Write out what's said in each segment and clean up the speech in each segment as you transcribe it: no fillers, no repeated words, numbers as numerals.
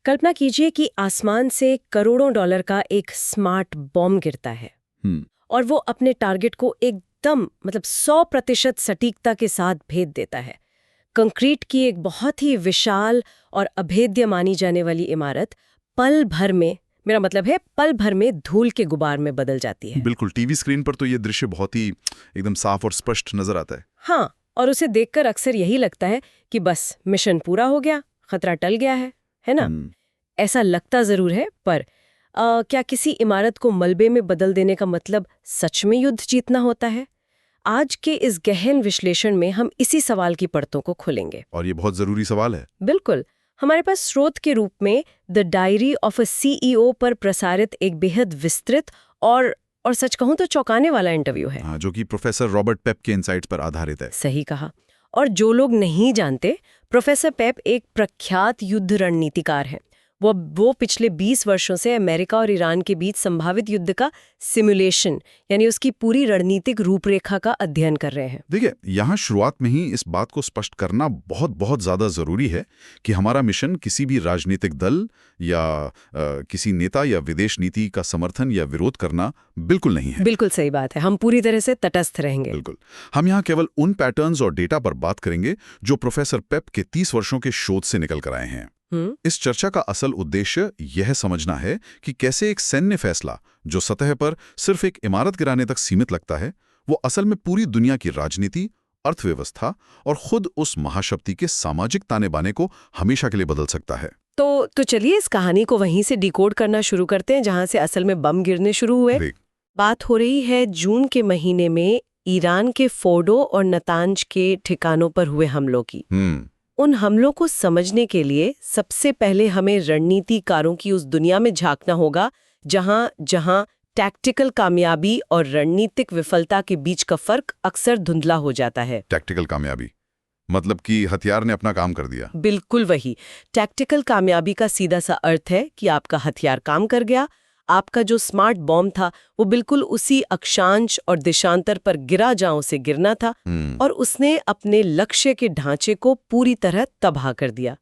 कल्पना कीजिए कि आसमान से करोड़ों डॉलर का एक स्मार्ट बॉम्ब गिरता है और वो अपने टारगेट को एकदम 100% सटीकता के साथ भेद देता है। कंक्रीट की एक बहुत ही विशाल और अभेद्य मानी जाने वाली इमारत पल भर में, मेरा मतलब है पल भर में, धूल के गुबार में बदल जाती है। बिल्कुल, टीवी स्क्रीन पर तो ये दृश्य बहुत ही एकदम साफ और स्पष्ट नजर आता है। हाँ, और उसे देखकर अक्सर यही लगता है कि बस मिशन पूरा हो गया, खतरा टल गया है ना? ऐसा लगता जरूर है, पर क्या किसी इमारत को मलबे में बदल देने का मतलब सच में युद्ध जीतना होता है? आज के इस गहन विश्लेषण में हम इसी सवाल की परतों को खोलेंगे। और ये बहुत जरूरी सवाल है। बिल्कुल। हमारे पास स्रोत के रूप में the diary of a CEO पर प्रसारित एक बेहद विस्तृत और सच कहूं तो चौंकाने वाला इंटरव्यू है। जो कि प्रोफेसर रॉबर्ट पेप के इनसाइट्स पर आधारित है। सही कहा। और जो लोग नहीं जानते, प्रोफेसर पेप एक प्रख्यात युद्ध रणनीतिकार हैं। वो पिछले 20 वर्षों से अमेरिका और ईरान के बीच संभावित युद्ध का सिमुलेशन, यानी उसकी पूरी रणनीतिक रूपरेखा का अध्ययन कर रहे हैं। देखिए, यहाँ शुरुआत में ही इस बात को स्पष्ट करना बहुत बहुत ज्यादा जरूरी है कि हमारा मिशन किसी भी राजनीतिक दल या किसी नेता या विदेश नीति का समर्थन या विरोध करना बिल्कुल नहीं है। बिल्कुल सही बात है, हम पूरी तरह से तटस्थ रहेंगे। बिल्कुल। हम यहाँ केवल उन पैटर्न्स और डेटा पर बात करेंगे जो प्रोफेसर पेप के 30 वर्षों के शोध से निकल कर आए हैं। इस चर्चा का असल उद्देश्य यह समझना है कि कैसे एक सैन्य फैसला, जो सतह पर सिर्फ एक इमारत गिराने तक सीमित लगता है, वो असल में पूरी दुनिया की राजनीति, अर्थव्यवस्था और खुद उस महाशक्ति के सामाजिक ताने बाने को हमेशा के लिए बदल सकता है। तो चलिए इस कहानी को वहीं से डिकोड करना शुरू करते हैं जहां से असल में बम गिरने शुरू हुए। बात हो रही है जून के महीने में ईरान के फोर्डो और नतांज के ठिकानों पर हुए हमलों की। उन हमलों को समझने के लिए सबसे पहले हमें रणनीतिकारों की उस दुनिया में झांकना होगा जहां टैक्टिकल कामयाबी और रणनीतिक विफलता के बीच का फर्क अक्सर धुंधला हो जाता है। टैक्टिकल कामयाबी मतलब कि हथियार ने अपना काम कर दिया। बिल्कुल वही। टैक्टिकल कामयाबी का सीधा सा अर्थ है कि आपका हथियार काम कर गया, आपका जो स्मार्ट बॉम्ब था वो बिल्कुल उसी अक्षांश और दिशांतर पर गिरा जहां उसे गिरना था, और उसने अपने लक्ष्य के ढांचे को पूरी तरह तबाह कर दिया।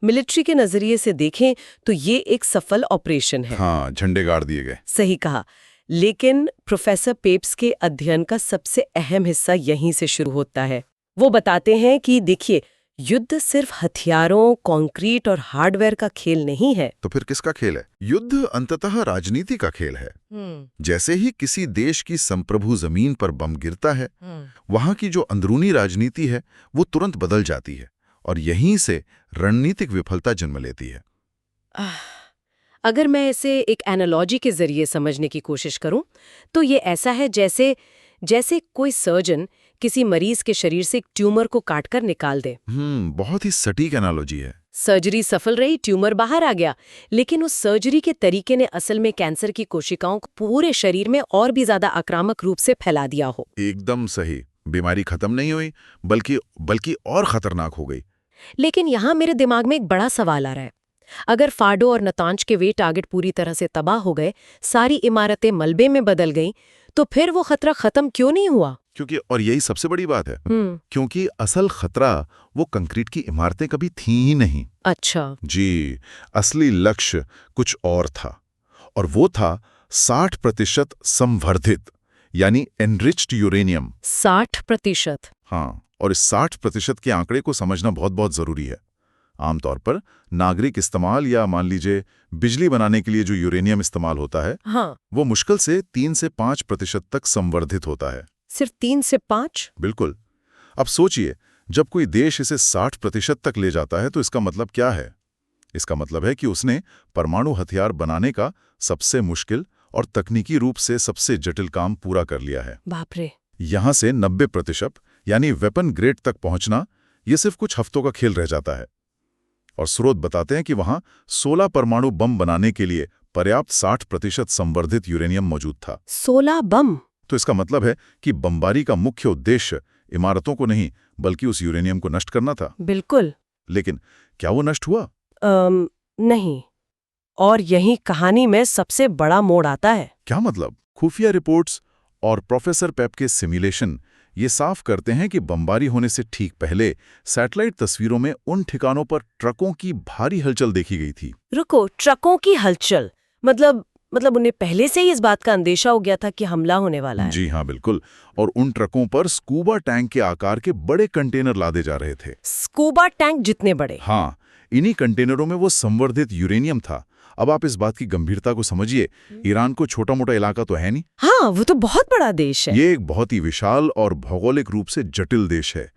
मिलिट्री के नजरिए से देखें तो ये एक सफल ऑपरेशन है। हाँ, झंडे गाड़ दिए गए। सही कहा। लेकिन प्रोफेसर पेप्स के अध्ययन का सबसे अहम हिस्सा यहीं से शुरू होता है। वो बताते हैं कि देखिए, युद्ध सिर्फ हथियारों, कंक्रीट और हार्डवेयर का खेल नहीं है। तो फिर किसका खेल है? युद्ध अंततः राजनीति का खेल है। जैसे ही किसी देश की संप्रभु जमीन पर बम गिरता है, वहां की जो अंदरूनी राजनीति है वो तुरंत बदल जाती है, और यहीं से रणनीतिक विफलता जन्म लेती है। अगर मैं इसे एक एनालॉजी के जरिए समझने की कोशिश करूं तो ये ऐसा है जैसे कोई सर्जन किसी मरीज के शरीर से एक ट्यूमर को काटकर निकाल दे। बहुत ही सटीक एनालॉजी है। सर्जरी सफल रही, ट्यूमर बाहर आ गया, लेकिन उस सर्जरी के तरीके ने असल में कैंसर की कोशिकाओं को पूरे शरीर में और भी ज्यादा आक्रामक रूप से फैला दिया हो। एकदम सही। बीमारी खत्म नहीं हुई, बल्कि और खतरनाक हो गई। लेकिन यहाँ मेरे दिमाग में एक बड़ा सवाल आ रहा है। अगर फार्डो और नतांज के वे टारगेट पूरी तरह से तबाह हो गए, सारी इमारतें मलबे में बदल गईं, तो फिर वो खतरा खत्म क्यों नहीं हुआ? और यही सबसे बड़ी बात है, क्योंकि असल खतरा वो कंक्रीट की इमारतें कभी थी ही नहीं। अच्छा जी, असली लक्ष्य कुछ और था, और वो था 60% संवर्धित यानी एनरिच्ड यूरेनियम। 60%? हाँ, और इस 60% के आंकड़े को समझना बहुत बहुत जरूरी है। आमतौर पर नागरिक इस्तेमाल या मान लीजिए बिजली बनाने के लिए जो यूरेनियम इस्तेमाल होता है, हाँ, वो मुश्किल से 3 से 5% तक संवर्धित होता है। सिर्फ 3 से 5? बिल्कुल। अब सोचिए, जब कोई देश इसे 60% तक ले जाता है तो इसका मतलब क्या है? इसका मतलब है कि उसने परमाणु हथियार बनाने का सबसे मुश्किल और तकनीकी रूप से सबसे जटिल काम पूरा कर लिया है। बाप रे। यहां से 90% यानी वेपन ग्रेड तक पहुंचना ये सिर्फ कुछ हफ्तों का खेल रह जाता है। और स्रोत बताते हैं कि वहां 16 परमाणु बम बनाने के लिए पर्याप्त 60% संवर्धित यूरेनियम मौजूद था। 16 बम? तो इसका मतलब है कि बमबारी का मुख्य उद्देश्य इमारतों को नहीं बल्कि उस यूरेनियम को नष्ट करना था। बिल्कुल। लेकिन क्या वो नष्ट हुआ? नहीं। और यही कहानी में सबसे बड़ा मोड़ आता है। क्या मतलब? खुफिया रिपोर्ट्स और प्रोफेसर पेप के सिमुलेशन ये साफ करते हैं कि बमबारी होने से ठीक पहले सैटेलाइट तस्वीरों में उन ठिकानों पर ट्रकों की भारी हलचल देखी गई थी। रुको, ट्रकों की हलचल मतलब उन्हें पहले से ही इस बात का अंदेशा हो गया था कि हमला होने वाला है? जी हाँ, बिल्कुल। और उन ट्रकों पर स्कूबा टैंक के आकार के बड़े कंटेनर लादे जा रहे थे। स्कूबा टैंक जितने बड़े? हाँ, इन्हीं कंटेनरों में वो संवर्धित यूरेनियम था। अब आप इस बात की गंभीरता को समझिए। ईरान को छोटा मोटा इलाका तो है नहीं। हाँ, वो तो बहुत बड़ा देश है। ये एक बहुत ही विशाल और भौगोलिक रूप से जटिल देश है।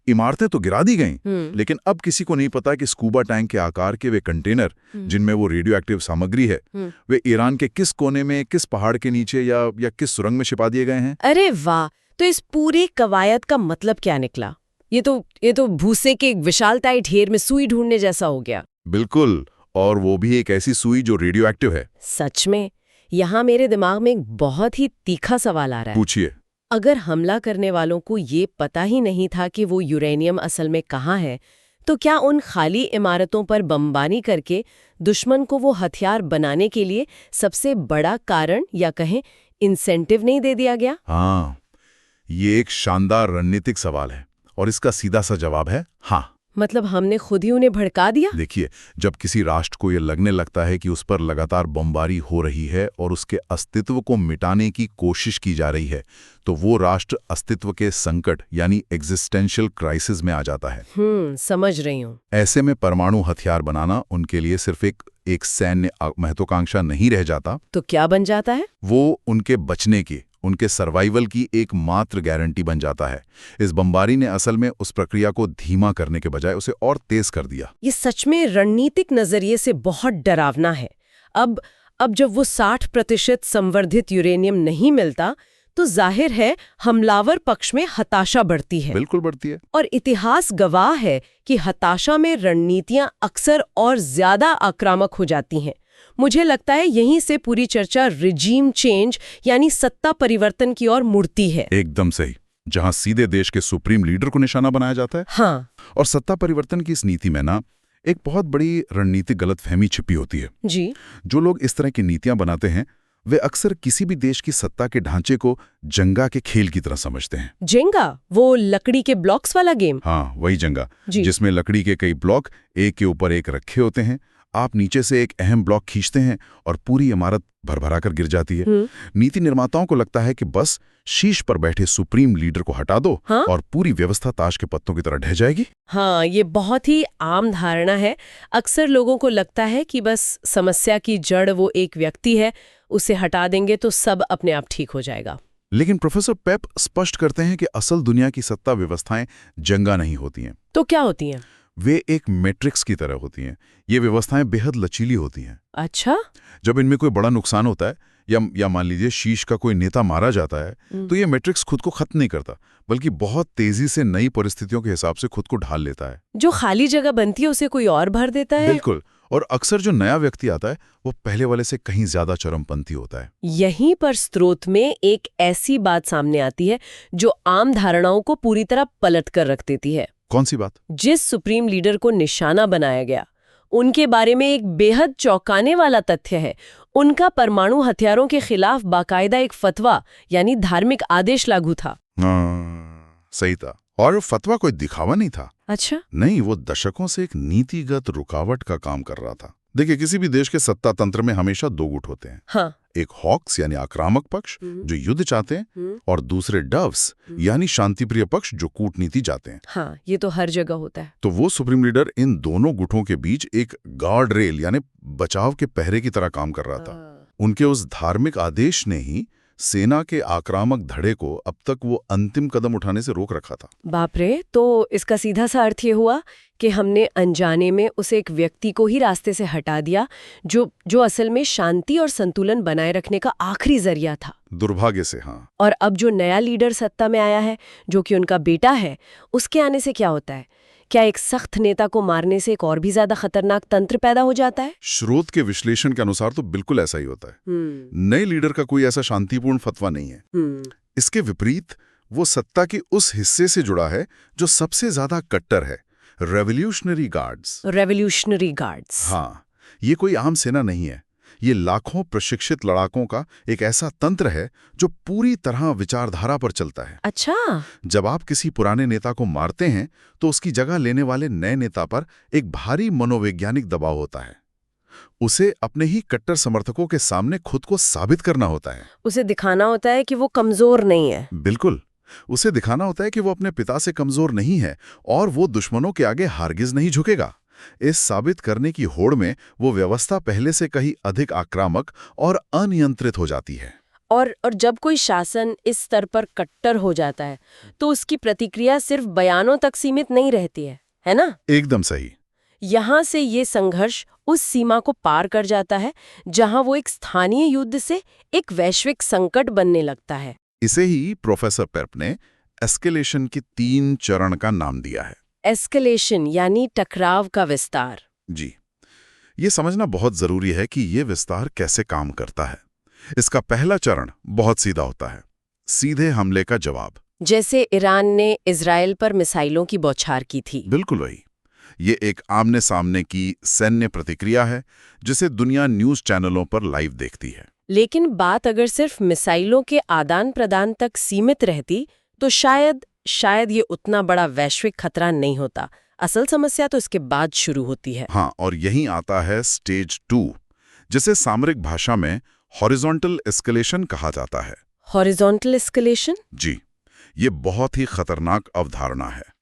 इमारतें तो गिरा दी गईं, लेकिन अब किसी को नहीं पता कि स्कूबा टैंक के आकार के वे कंटेनर, जिनमें वो रेडियो एक्टिव सामग्री है, वे ईरान के किस कोने में, किस पहाड़ के नीचे या किस सुरंग में छिपा दिए गए हैं। अरे वाह! तो इस पूरी कवायद का मतलब क्या निकला? ये तो भूसे के विशालताई ढेर में सुई ढूंढने जैसा हो गया। बिल्कुल, और वो भी एक ऐसी सुई जो रेडियो एक्टिव है। सच में? यहाँ मेरे दिमाग में एक बहुत ही तीखा सवाल आ रहा है। पूछिए। अगर हमला करने वालों को ये पता ही नहीं था कि वो यूरेनियम असल में कहाँ है, तो क्या उन खाली इमारतों पर बमबारी करके दुश्मन को वो हथियार बनाने के लिए सबसे बड़ा कारण या कहें इंसेंटिव नहीं दे दिया गया? हाँ, ये एक शानदार रणनीतिक सवाल है और इसका सीधा सा जवाब है हाँ। मतलब हमने खुद ही उन्हें भड़का दिया? देखिए, जब किसी राष्ट्र को ये लगने लगता है कि उस पर लगातार बमबारी हो रही है और उसके अस्तित्व को मिटाने की कोशिश की जा रही है, तो वो राष्ट्र अस्तित्व के संकट यानी एग्जिस्टेंशियल क्राइसिस में आ जाता है। समझ रही हूँ। ऐसे में परमाणु हथियार बनाना उनके लिए सिर्फ एक सैन्य महत्वाकांक्षा नहीं रह जाता। तो क्या बन जाता है? वो उनके बचने की, उनके सर्वाइवल की एकमात्र गारंटी बन जाता है। इस बमबारी ने असल में उस प्रक्रिया को धीमा करने के बजाय उसे और तेज कर दिया। ये सच में रणनीतिक नजरिए से बहुत डरावना है। अब जब वो 60% संवर्धित यूरेनियम नहीं मिलता, तो जाहिर है हमलावर पक्ष में हताशा बढ़ती है। बिल्कुल बढ़ती है। और इतिहास गवाह है कि हताशा में रणनीतियां अक्सर और ज्यादा आक्रामक हो जाती हैं। मुझे लगता है यहीं से पूरी चर्चा रिजीम चेंज यानी सत्ता परिवर्तन की ओर मुड़ती है। एकदम सही, जहां सीधे देश के सुप्रीम लीडर को निशाना बनाया जाता है। हाँ। और सत्ता परिवर्तन की इस नीति में ना एक बहुत बड़ी रणनीतिक गलतफहमी छिपी होती है। जी। जो लोग इस तरह की नीतियां बनाते हैं, वे अक्सर किसी भी देश की सत्ता के ढांचे को जंगा के खेल की तरह समझते हैं। जेंगा? वो लकड़ी के ब्लॉक्स वाला गेम? हाँ, वही जंगा, जिसमें लकड़ी के कई ब्लॉक एक के ऊपर एक रखे होते हैं। आप नीचे से एक अहम ब्लॉक खींचते हैं और पूरी इमारत भरभरा कर गिर जाती है। नीति निर्माताओं को लगता है कि बस शीर्ष पर बैठे सुप्रीम लीडर को हटा दो, हाँ? और पूरी व्यवस्था ताश के पत्तों की तरह ढह जाएगी। हाँ, ये बहुत ही आम धारणा है। अक्सर लोगों को लगता है कि बस समस्या की जड़ वो एक व्यक्ति है, उसे हटा देंगे तो सब अपने आप ठीक हो जाएगा। लेकिन प्रोफेसर पेप स्पष्ट करते हैं कि असल दुनिया की सत्ता व्यवस्थाएं जंगा नहीं होती हैं। तो क्या होती हैं? वे एक मैट्रिक्स की तरह होती हैं। ये व्यवस्थाएं बेहद लचीली होती हैं। अच्छा? जब इनमें कोई बड़ा नुकसान होता है या मान लीजिए शीश का कोई नेता मारा जाता है, तो ये मैट्रिक्स खुद को खत्म नहीं करता, बल्कि बहुत तेजी से नई परिस्थितियों के हिसाब से खुद को ढाल लेता है। जो खाली जगह बनती है उसे कोई और भर देता है? बिल्कुल। और अक्सर जो नया व्यक्ति आता है वो पहले वाले से कहीं ज्यादा चरमपंथी होता है। यहीं पर स्रोत में एक ऐसी बात सामने आती है जो आम धारणाओं को पूरी तरह पलट कर रख देती है। कौन सी बात? जिस सुप्रीम लीडर को निशाना बनाया गया, उनके बारे में एक बेहद चौंकाने वाला तथ्य है। उनका परमाणु हथियारों के खिलाफ बाकायदा एक फतवा यानी धार्मिक आदेश लागू था। सही था। और फतवा कोई दिखावा नहीं था। अच्छा? नहीं, वो दशकों से एक नीतिगत रुकावट का काम कर रहा था। देखिए, किसी भी देश के सत्ता तंत्र में हमेशा दो गुट होते हैं। हाँ। एक हॉक्स यानी आक्रामक पक्ष जो युद्ध चाहते हैं, और दूसरे डव्स यानी शांतिप्रिय पक्ष जो कूटनीति चाहते हैं। हाँ, ये तो हर जगह होता है। तो वो सुप्रीम लीडर इन दोनों गुटों के बीच एक गार्ड रेल यानी बचाव के पहरे की तरह काम कर रहा था। उनके उस धार्मिक आदेश ने ही सेना के आक्रामक धड़े को अब तक वो अंतिम कदम उठाने से रोक रखा था। बाप रे! तो इसका सीधा सा अर्थ ये हुआ कि हमने अनजाने में उस एक व्यक्ति को ही रास्ते से हटा दिया जो असल में शांति और संतुलन बनाए रखने का आखिरी जरिया था। दुर्भाग्य से, हाँ। और अब जो नया लीडर सत्ता में आया है, जो कि उनका बेटा है, उसके आने से क्या होता है? क्या एक सख्त नेता को मारने से एक और भी ज्यादा खतरनाक तंत्र पैदा हो जाता है? स्रोत के विश्लेषण के अनुसार तो बिल्कुल ऐसा ही होता है। नए लीडर का कोई ऐसा शांतिपूर्ण फतवा नहीं है। इसके विपरीत वो सत्ता के उस हिस्से से जुड़ा है जो सबसे ज्यादा कट्टर है, रेवोल्यूशनरी गार्ड्स। Revolutionary guards? हाँ, ये कोई आम सेना नहीं है। ये लाखों प्रशिक्षित लड़ाकों का एक ऐसा तंत्र है जो पूरी तरह विचारधारा पर चलता है। अच्छा। जब आप किसी पुराने नेता को मारते हैं तो उसकी जगह लेने वाले नए नेता पर एक भारी मनोवैज्ञानिक दबाव होता है। उसे अपने ही कट्टर समर्थकों के सामने खुद को साबित करना होता है। उसे दिखाना होता है कि वो कमजोर नहीं है। बिल्कुल, उसे दिखाना होता है कि वो अपने पिता से कमजोर नहीं है और वो दुश्मनों के आगे हारगिज नहीं झुकेगा। इस साबित करने की होड़ में वो व्यवस्था पहले से कहीं अधिक आक्रामक और अनियंत्रित हो जाती है। और जब कोई शासन इस स्तर पर कट्टर हो जाता है तो उसकी प्रतिक्रिया सिर्फ बयानों तक सीमित नहीं रहती है ना? एकदम सही। यहाँ से ये संघर्ष उस सीमा को पार कर जाता है जहाँ वो एक स्थानीय युद्ध से एक वैश्विक संकट बनने लगता है। इसे ही प्रोफेसर पेप ने एस्केलेशन की 3 चरण का नाम दिया है। एस्केलेशन यानी टकराव का विस्तार। जी, ये समझना बहुत जरूरी है कि ये विस्तार कैसे काम करता है। इसका पहला चरण बहुत सीधा होता है, सीधे हमले का जवाब। जैसे ईरान ने इजराइल पर मिसाइलों की बौछार की थी। बिल्कुल वही। ये एक आमने सामने की सैन्य प्रतिक्रिया है जिसे दुनिया न्यूज चैनलों पर लाइव देखती है। लेकिन बात अगर सिर्फ मिसाइलों के आदान प्रदान तक सीमित रहती तो शायद ये उतना बड़ा वैश्विक खतरा नहीं होता। असल समस्या तो इसके बाद शुरू होती है। हाँ, और यहीं आता है स्टेज 2, जिसे सामरिक भाषा में हॉरिजॉन्टल एस्केलेशन कहा जाता है। Horizontal escalation? जी, ये बहुत ही खतरनाक अवधारणा है।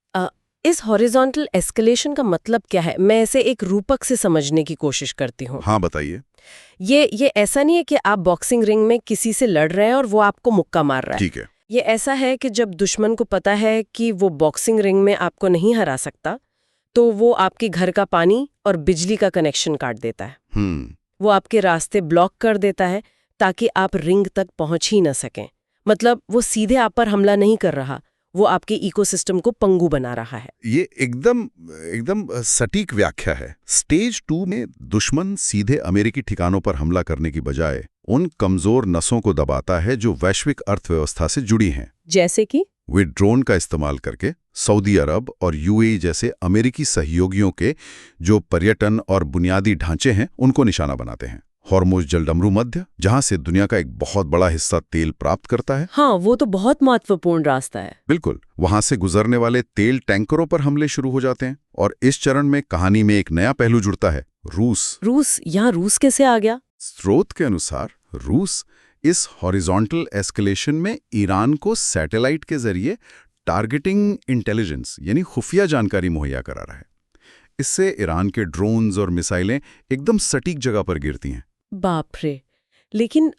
इस हॉरिजॉन्टल एस्केलेशन का मतलब क्या है? मैं इसे एक रूपक से समझने की कोशिश करती हूँ। हाँ, बताइए। ये ऐसा नहीं है कि आप बॉक्सिंग रिंग में किसी से लड़ रहे हैं और वो आपको मुक्का मार रहा है। ठीक है। ये ऐसा है कि जब दुश्मन को पता है कि वो बॉक्सिंग रिंग में आपको नहीं हरा सकता तो वो आपके घर का पानी और बिजली का कनेक्शन काट देता है। वो आपके रास्ते ब्लॉक कर देता है ताकि आप रिंग तक पहुंच ही न सकें। मतलब वो सीधे आप पर हमला नहीं कर रहा, वो आपके इकोसिस्टम को पंगु बना रहा है। ये एकदम सटीक व्याख्या है। स्टेज 2 में दुश्मन सीधे अमेरिकी ठिकानों पर हमला करने की बजाय उन कमजोर नसों को दबाता है जो वैश्विक अर्थव्यवस्था से जुड़ी हैं। जैसे कि वे ड्रोन का इस्तेमाल करके सऊदी अरब और यूएई जैसे अमेरिकी सहयोगियों के जो पर्यटन और बुनियादी ढांचे हैं उनको निशाना बनाते हैं। हॉर्मुज जलडमरू मध्य, जहां से दुनिया का एक बहुत बड़ा हिस्सा तेल प्राप्त करता है। हाँ, वो तो बहुत महत्वपूर्ण रास्ता है। बिल्कुल, वहां से गुजरने वाले तेल टैंकरों पर हमले शुरू हो जाते हैं। और इस चरण में कहानी में एक नया पहलू जुड़ता है, रूस। यहाँ रूस कैसे आ गया? स्रोत के अनुसार रूस इस हॉरिजॉन्टल एस्केलेशन में ईरान को सैटेलाइट के जरिए टारगेटिंग इंटेलिजेंस यानी खुफिया जानकारी मुहैया करा रहा है। इससे ईरान के ड्रोन्स और मिसाइलें एकदम सटीक जगह पर गिरती हैं। बाप रे। लेकिन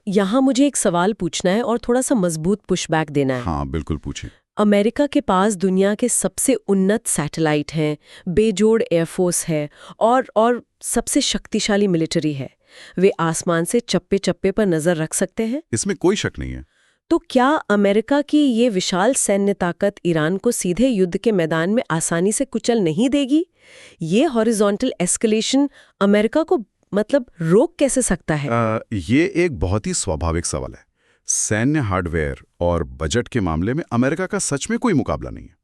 यहाँ मुझे एक सवाल पूछना है और थोड़ा सा मजबूत पुशबैक देना है। हाँ, बिल्कुल पूछें। अमेरिका के पास दुनिया के सबसे उन्नत सैटेलाइट हैं, बेजोड़ एयरफोर्स है और सबसे शक्तिशाली मिलिट्री है। वे आसमान से चप्पे चप्पे पर नजर रख सकते हैं। इसमें कोई शक नहीं है। तो क्या अमेरिका की ये विशाल सैन्य ताकत ईरान को सीधे युद्ध के मैदान में आसानी से कुचल नहीं देगी? ये हॉरिजॉन्टल एस्केलेशन अमेरिका को मतलब रोक कैसे सकता है? ये एक बहुत ही स्वाभाविक सवाल है। सैन्य हार्डवेयर और बजट के मामले में अमेरिका का सच में कोई मुकाबला नहीं है।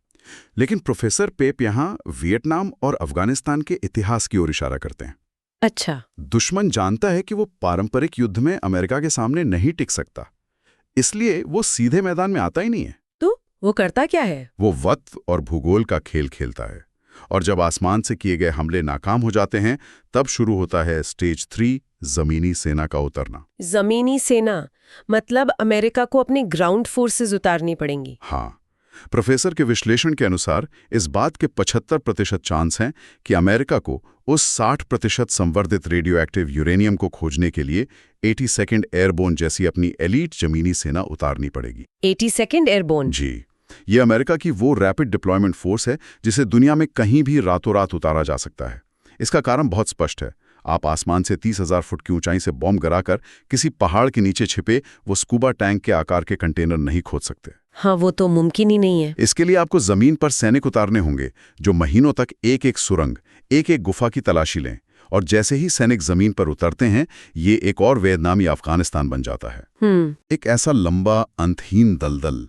लेकिन प्रोफेसर पेप यहाँ वियतनाम और अफगानिस्तान के इतिहास की ओर इशारा करते हैं। अच्छा। दुश्मन जानता है कि वो पारंपरिक युद्ध में अमेरिका के सामने नहीं टिक सकता, इसलिए वो सीधे मैदान में आता ही नहीं है। तो वो करता क्या है? वो वक्त और भूगोल का खेल खेलता है। और जब आसमान से किए गए हमले नाकाम हो जाते हैं तब शुरू होता है स्टेज 3, जमीनी सेना का उतरना। जमीनी सेना मतलब अमेरिका को अपनी ग्राउंड फोर्सेस उतारनी पड़ेंगी। हाँ, प्रोफेसर के विश्लेषण के अनुसार इस बात के 75% चांस हैं कि अमेरिका को उस 60% संवर्धित रेडियो एक्टिव यूरेनियम को खोजने के लिए 82nd एयरबोर्न जैसी अपनी एलीट जमीनी सेना उतारनी पड़ेगी। 82nd airborne? जी, ये अमेरिका की वो रैपिड डिप्लॉयमेंट फोर्स है जिसे दुनिया में कहीं भी रातों रात उतारा जा सकता है। इसका कारण बहुत स्पष्ट है। आप आसमान से 30,000 फुट की ऊंचाई से बॉम्ब गिराकर किसी पहाड़ के नीचे छिपे वो स्कूबा टैंक के आकार के कंटेनर नहीं खोज सकते। हाँ, वो तो मुमकिन ही नहीं है। इसके लिए आपको जमीन पर सैनिक उतारने होंगे जो महीनों तक एक एक सुरंग, एक एक गुफा की तलाशी लें। और जैसे ही सैनिक जमीन पर उतरते हैं, ये एक और वियतनाम या अफगानिस्तान बन जाता है। एक ऐसा लंबा अंतहीन दलदल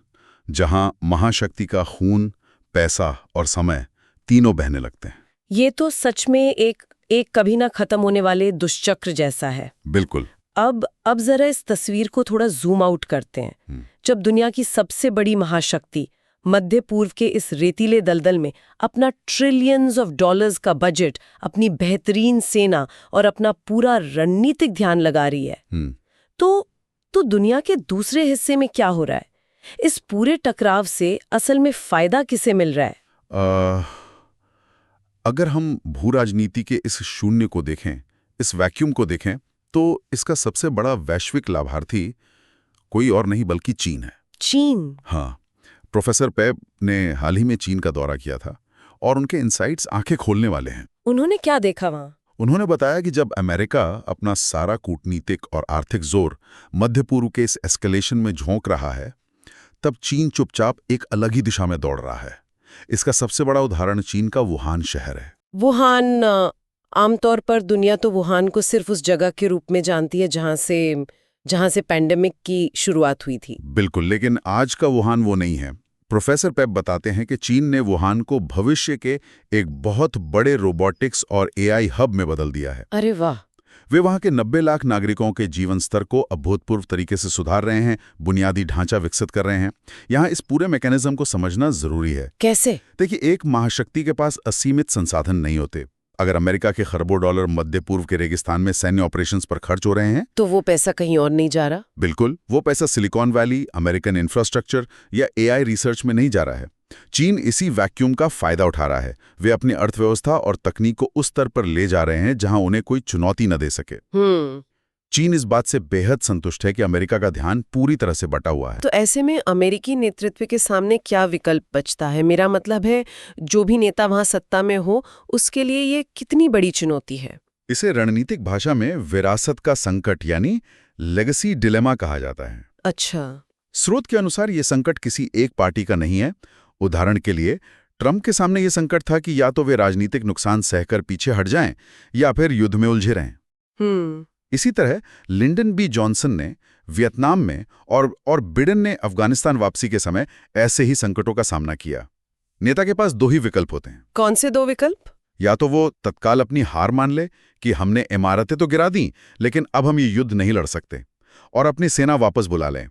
जहां महाशक्ति का खून, पैसा और समय तीनों बहने लगते हैं। ये तो सच में एक एक कभी ना खत्म होने वाले दुष्चक्र जैसा है। बिल्कुल। अब जरा इस तस्वीर को थोड़ा जूम आउट करते हैं। जब दुनिया की सबसे बड़ी महाशक्ति मध्य पूर्व के इस रेतीले दलदल में अपना ट्रिलियंस ऑफ डॉलर्स का बजट, अपनी बेहतरीन सेना और अपना पूरा रणनीतिक ध्यान लगा रही है, तो दुनिया के दूसरे हिस्से में क्या हो रहा है? इस पूरे टकराव से असल में फायदा किसे मिल रहा है? अगर हम भू राजनीति के इस शून्य को देखें, इस वैक्यूम को देखें, तो इसका सबसे बड़ा वैश्विक लाभार्थी कोई और नहीं बल्कि चीन है। चीन? हाँ। प्रोफेसर पेप ने हाल ही में चीन का दौरा किया था और उनके इनसाइट्स आंखें खोलने वाले हैं। उन्होंने क्या देखा वहां? उन्होंने बताया कि जब अमेरिका अपना सारा कूटनीतिक और आर्थिक जोर मध्य पूर्व के इस एस्केलेशन में झोंक रहा है, तब चीन चुपचाप एक अलग ही दिशा में दौड़ रहा है। इसका सबसे बड़ा उदाहरण चीन का वुहान शहर है। वुहान, आमतौर पर दुनिया तो वुहान को सिर्फ उस जगह के रूप में जानती है जहां से पैंडेमिक की शुरुआत हुई थी। बिल्कुल, लेकिन आज का वुहान वो नहीं है। प्रोफेसर पेप बताते हैं कि चीन ने वुहान को भविष्य के एक बहुत बड़े रोबोटिक्स और एआई हब में बदल दिया है। अरे वाह! वे वहां के 90 लाख नागरिकों के जीवन स्तर को अभूतपूर्व तरीके से सुधार रहे हैं, बुनियादी ढांचा विकसित कर रहे हैं। यहाँ इस पूरे मैकेनिज्म को समझना जरूरी है। कैसे? देखिए, एक महाशक्ति के पास असीमित संसाधन नहीं होते। अगर अमेरिका के खरबों डॉलर मध्य पूर्व के रेगिस्तान में सैन्य ऑपरेशंस पर खर्च हो रहे हैं, तो वो पैसा कहीं और नहीं जा रहा? बिल्कुल, वो पैसा सिलिकॉन वैली, अमेरिकन इंफ्रास्ट्रक्चर या एआई रिसर्च में नहीं जा रहा है। चीन इसी वैक्यूम का फायदा उठा रहा है। वे अपनी अर्थव्यवस्था और तकनीक को उस स्तर पर ले जा रहे हैं जहां उन्हें कोई चुनौती न दे सके। चीन इस बात से बेहद संतुष्ट है कि अमेरिका का ध्यान पूरी तरह से बटा हुआ है। तो ऐसे में अमेरिकी नेतृत्व के सामने क्या विकल्प बचता है? मेरा मतलब है, जो भी नेता वहां सत्ता में हो, उसके लिए ये कितनी बड़ी चुनौती है? इसे रणनीतिक भाषा में विरासत का संकट यानी लेगेसी डिलेमा कहा जाता है। अच्छा। स्रोत के अनुसार ये संकट किसी एक पार्टी का नहीं है। उदाहरण के लिए, ट्रंप के सामने ये संकट था कि या तो वे राजनीतिक नुकसान सहकर पीछे हट जाएं या फिर युद्ध में उलझे रहें। इसी तरह लिंडन बी जॉनसन ने वियतनाम में और बिडेन ने अफगानिस्तान वापसी के समय ऐसे ही संकटों का सामना किया। नेता के पास दो ही विकल्प होते हैं। कौन से दो विकल्प? या तो वो तत्काल अपनी हार मान ले कि हमने इमारतें तो गिरा दी, लेकिन अब हम ये युद्ध नहीं लड़ सकते, और अपनी सेना वापस बुला लें।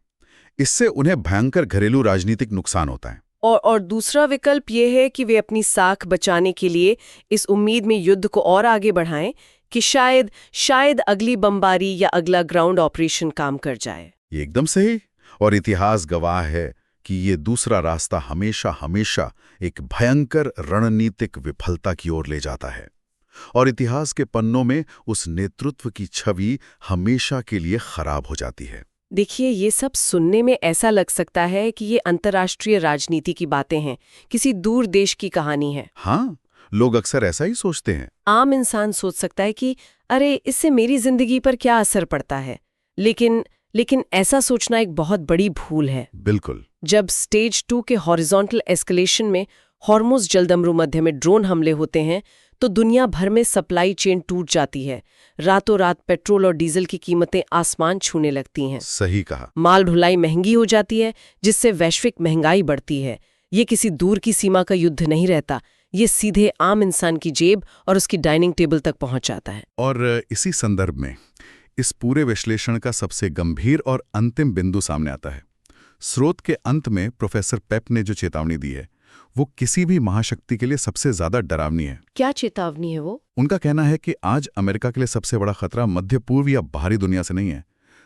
इससे उन्हें भयंकर घरेलू राजनीतिक नुकसान होता है। और दूसरा विकल्प ये है कि वे अपनी साख बचाने के लिए इस उम्मीद में युद्ध को और आगे बढ़ाएं कि शायद अगली बमबारी या अगला ग्राउंड ऑपरेशन काम कर जाए। ये एकदम सही, और इतिहास गवाह है कि ये दूसरा रास्ता हमेशा एक भयंकर रणनीतिक विफलता की ओर ले जाता है, और इतिहास के पन्नों में उस नेतृत्व की छवि हमेशा के लिए खराब हो जाती है। देखिए, ये सब सुनने में ऐसा लग सकता है कि ये अंतर्राष्ट्रीय राजनीति की बातें हैं, किसी दूर देश की कहानी है। हाँ, लोग अक्सर ऐसा ही सोचते हैं। आम इंसान सोच सकता है कि अरे, इससे मेरी जिंदगी पर क्या असर पड़ता है, लेकिन ऐसा सोचना एक बहुत बड़ी भूल है। बिल्कुल। जब स्टेज 2 के हॉरिजॉन्टल एस्केलेशन में हॉर्मुज़ जलदमरू मध्य में ड्रोन हमले होते हैं, तो दुनिया भर में सप्लाई चेन टूट जाती है। रातों रात पेट्रोल और डीजल की कीमतें आसमान छूने लगती हैं। सही कहा। माल ढुलाई महंगी हो जाती है, जिससे वैश्विक महंगाई बढ़ती है। ये किसी दूर की सीमा का युद्ध नहीं रहता, ये सीधे आम इंसान की जेब और उसकी डाइनिंग टेबल तक पहुंच जाता है। और इसी संदर्भ में इस पूरे विश्लेषण का सबसे गंभीर और अंतिम बिंदु सामने आता है। स्रोत के अंत में प्रोफेसर पेप ने जो चेतावनी दी है, वो किसी भी महाशक्ति के लिए सबसे ज्यादा डरावनी है। क्या चेतावनी है वो? उनका कहना है कि आज अमेरिका के लिए सबसे बड़ा खतरा मध्य पूर्व या बाहरी दुनिया से नहीं है,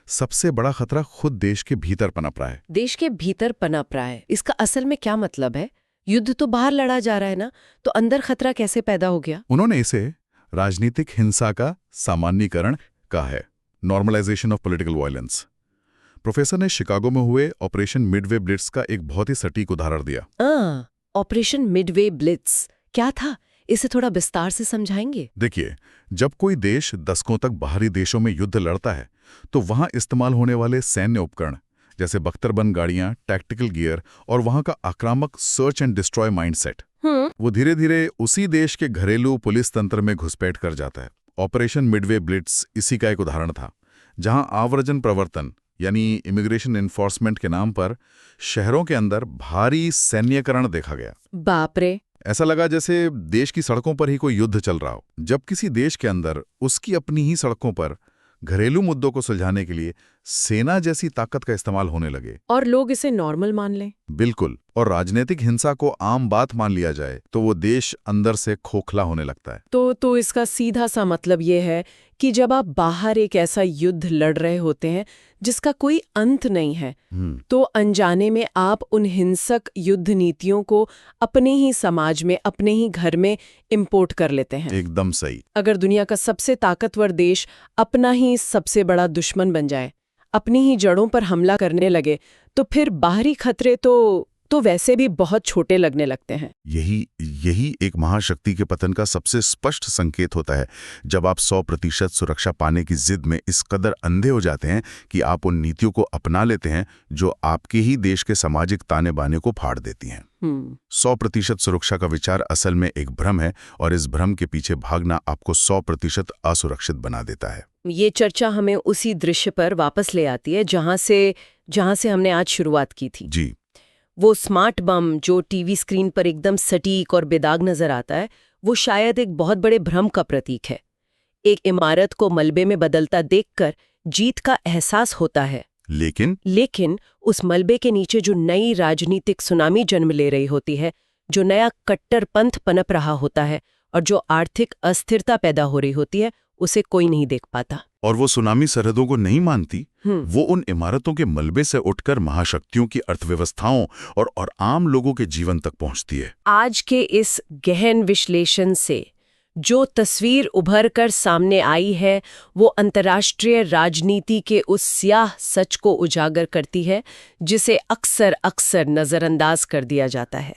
सबसे बड़ा खतरा खुद देश के भीतर पनप रहा है। देश के भीतर पनप रहा है, इसका असल में क्या मतलब है? युद्ध तो बाहर लड़ा जा रहा है ना, तो अंदर खतरा कैसे पैदा हो गया? उन्होंने इसे राजनीतिक हिंसा का सामान्यीकरण कहा है, normalization of political violence. Professor ने शिकागो में हुए ऑपरेशन मिडवे ब्लिट्स का एक बहुत ही सटीक उदाहरण दिया। ऑपरेशन मिडवे ब्लिट्स क्या था? इसे थोड़ा विस्तार से समझाएंगे? देखिए, जब कोई देश दशकों तक बाहरी देशों में युद्ध लड़ता है, तो वहां इस्तेमाल होने वाले सैन्य उपकरण जैसे बख्तरबंद गाड़ियां, टैक्टिकल गियर और वहां का आक्रामक सर्च एंड डिस्ट्रॉय माइंडसेट, वो धीरे धीरे उसी देश के घरेलू पुलिस तंत्र में घुसपैठ कर जाता है। ऑपरेशन मिडवे ब्लिट्स इसी का एक उदाहरण था, जहां आव्रजन प्रवर्तन यानी इमिग्रेशन एनफोर्समेंट के नाम पर शहरों के अंदर भारी सैन्यकरण देखा गया। बाप रे! ऐसा लगा जैसे देश की सड़कों पर ही कोई युद्ध चल रहा हो। जब किसी देश के अंदर उसकी अपनी ही सड़कों पर घरेलू मुद्दों को सुलझाने के लिए सेना जैसी ताकत का इस्तेमाल होने लगे और लोग इसे नॉर्मल मान लें। बिल्कुल, और राजनीतिक हिंसा को आम बात मान लिया जाए तो वो देश अंदर से खोखला होने लगता है। तो इसका सीधा सा मतलब ये है कि जब आप बाहर एक ऐसा युद्ध लड़ रहे होते हैं जिसका कोई अंत नहीं है, तो अनजाने में आप उन हिंसक युद्ध नीतियों को अपने ही समाज में, अपने ही घर में इंपोर्ट कर लेते हैं। एकदम सही। अगर दुनिया का सबसे ताकतवर देश अपना ही सबसे बड़ा दुश्मन बन जाए, अपनी ही जड़ों पर हमला करने लगे, तो फिर बाहरी खतरे तो वैसे भी बहुत छोटे लगने लगते हैं। यही एक महाशक्ति के पतन का सबसे स्पष्ट संकेत होता है, जब आप 100% सुरक्षा पाने की जिद में इस कदर अंधे हो जाते हैं कि आप उन नीतियों को अपना लेते हैं जो आपके ही देश के सामाजिक ताने बाने को फाड़ देती हैं। 100% सुरक्षा का विचार असल में एक भ्रम है, और इस भ्रम के पीछे भागना आपको 100% असुरक्षित बना देता है। ये चर्चा हमें उसी दृश्य पर वापस ले आती है जहां से हमने आज शुरुआत की थी। जी। वो स्मार्ट बम जो टीवी स्क्रीन पर एकदम सटीक और बेदाग नजर आता है, वो शायद एक बहुत बड़े भ्रम का प्रतीक है। एक इमारत को मलबे में बदलता देखकर जीत का एहसास होता है, लेकिन उस मलबे के नीचे जो नई राजनीतिक सुनामी जन्म ले रही होती है, जो नया कट्टरपंथ पनप रहा होता है और जो आर्थिक अस्थिरता पैदा हो रही होती है, उसे कोई नहीं देख पाता। और वो सुनामी सरहदों को नहीं मानती। वो उन इमारतों के मलबे से उठकर महाशक्तियों की अर्थव्यवस्थाओं और आम लोगों के जीवन तक पहुंचती है। आज के इस गहन विश्लेषण से जो तस्वीर उभर कर सामने आई है, वो अंतर्राष्ट्रीय राजनीति के उस स्याह सच को उजागर करती है जिसे अक्सर नजरअंदाज कर दिया जाता है।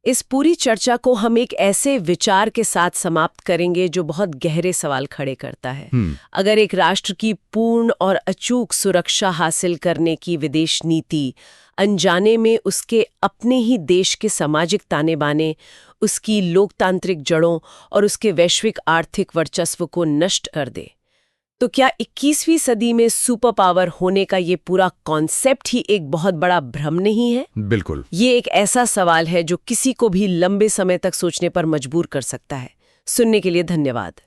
इस पूरी चर्चा को हम एक ऐसे विचार के साथ समाप्त करेंगे जो बहुत गहरे सवाल खड़े करता है। अगर एक राष्ट्र की पूर्ण और अचूक सुरक्षा हासिल करने की विदेश नीति अनजाने में उसके अपने ही देश के सामाजिक ताने बाने, उसकी लोकतांत्रिक जड़ों और उसके वैश्विक आर्थिक वर्चस्व को नष्ट कर दे, तो क्या 21वीं सदी में सुपर पावर होने का ये पूरा कॉन्सेप्ट ही एक बहुत बड़ा भ्रम नहीं है? बिल्कुल। ये एक ऐसा सवाल है जो किसी को भी लंबे समय तक सोचने पर मजबूर कर सकता है। सुनने के लिए धन्यवाद।